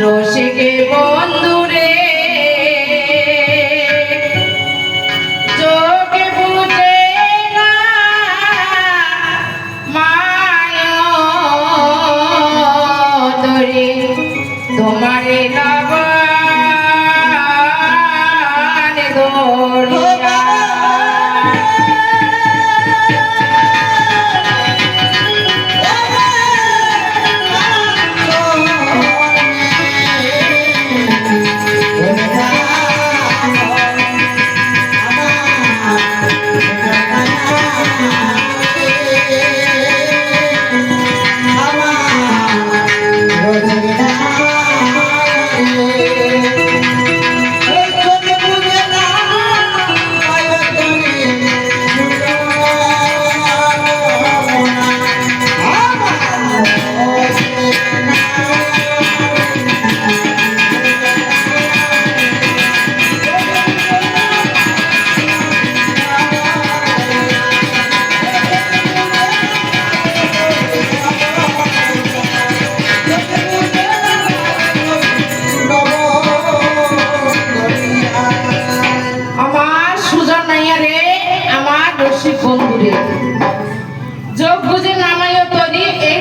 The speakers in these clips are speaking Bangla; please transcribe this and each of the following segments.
রসিকে বন্ধুরে চোখে বুঝে না মায়া ধরে তোমারে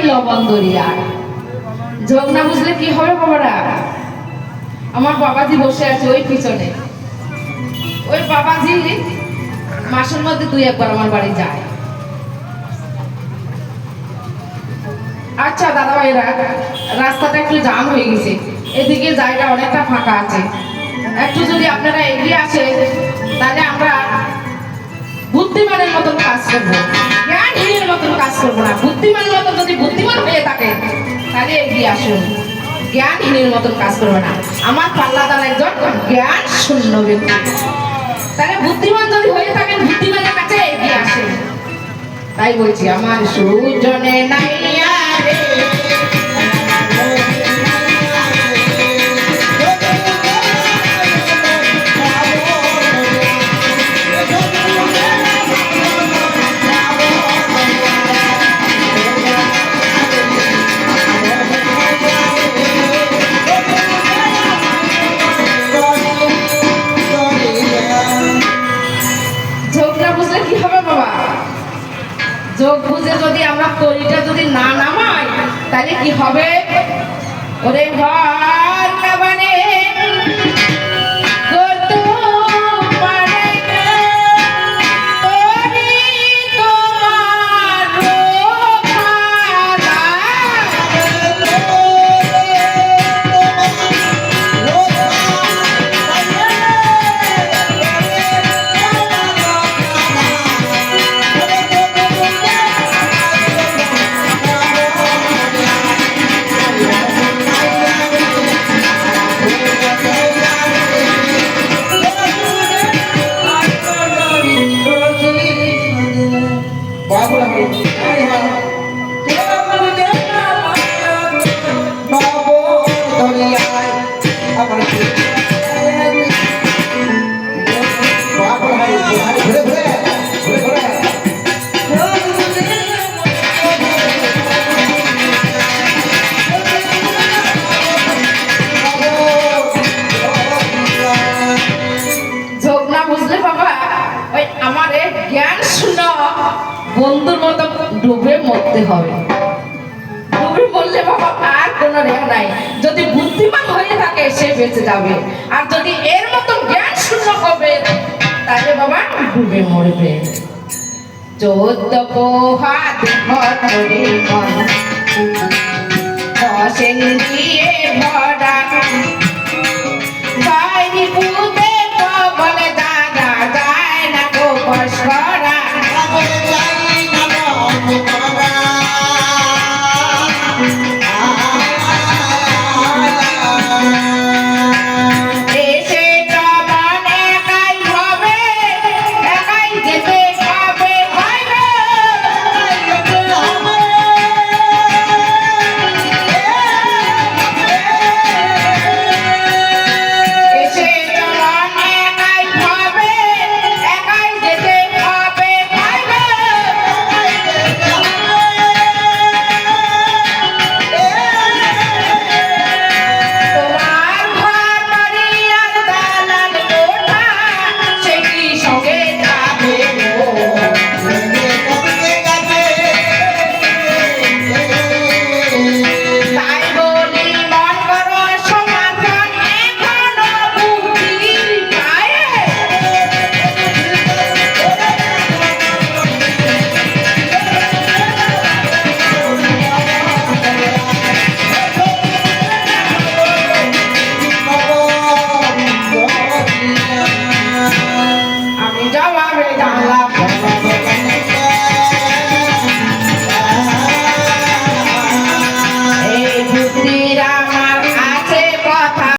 লবণ ধরিয়া যোগ না বুঝলে কি হবে বাবারা? আমার বাবাজি বসে আছে ওই পিছনে। ওই বাবাজি মাসের মধ্যে দুই একবার আমার বাড়ি যায়। আচ্ছা দাদা ভাইরা, রাস্তাটা একটু জাম হয়ে গেছে, এদিকে জায়গা অনেকটা ফাঁকা আছে, একটু যদি আপনারা এগিয়ে আসে তাহলে আমরা বুদ্ধিমানের মতন কাজ করবো, জ্ঞানহীনের মতন কাজ করবো না। বুদ্ধিমানের মতন যদি বুদ্ধিমান হয়ে থাকে তাহলে এগিয়ে আসুন, জ্ঞানহীনের মতন কাজ করবে না। আমার পাল্লাদার একজন জ্ঞান শূন্য ব্যক্তি, তাহলে বুদ্ধিমান যদি হয়ে থাকেন বুদ্ধিমানের কাছে এগিয়ে আসেন। তাই বলছি আমার সুজনে নাইয়া রে যোগ বুঝে যদি আমরা তরিটা যদি না নামাই তাহলে কি হবে? ওরে ঘর কাবানে বন্ধুর মতো ডুবে মরতে হবে। ডুবে মরলে বাবা আর কোনো রেও নাই। যদি বুদ্ধিমান হয়ে থাকে সে বেঁচে যাবে, আর যদি এর মতো জ্ঞান শূন্য হবে তাহলে বাবা ডুবে মরবে। 14 পোহা দেহ ধরে মন অসেন দিয়ে ভরা বাইরে পুঁতে বলে দাদা যায় না গো বস করা আমি যাওয়া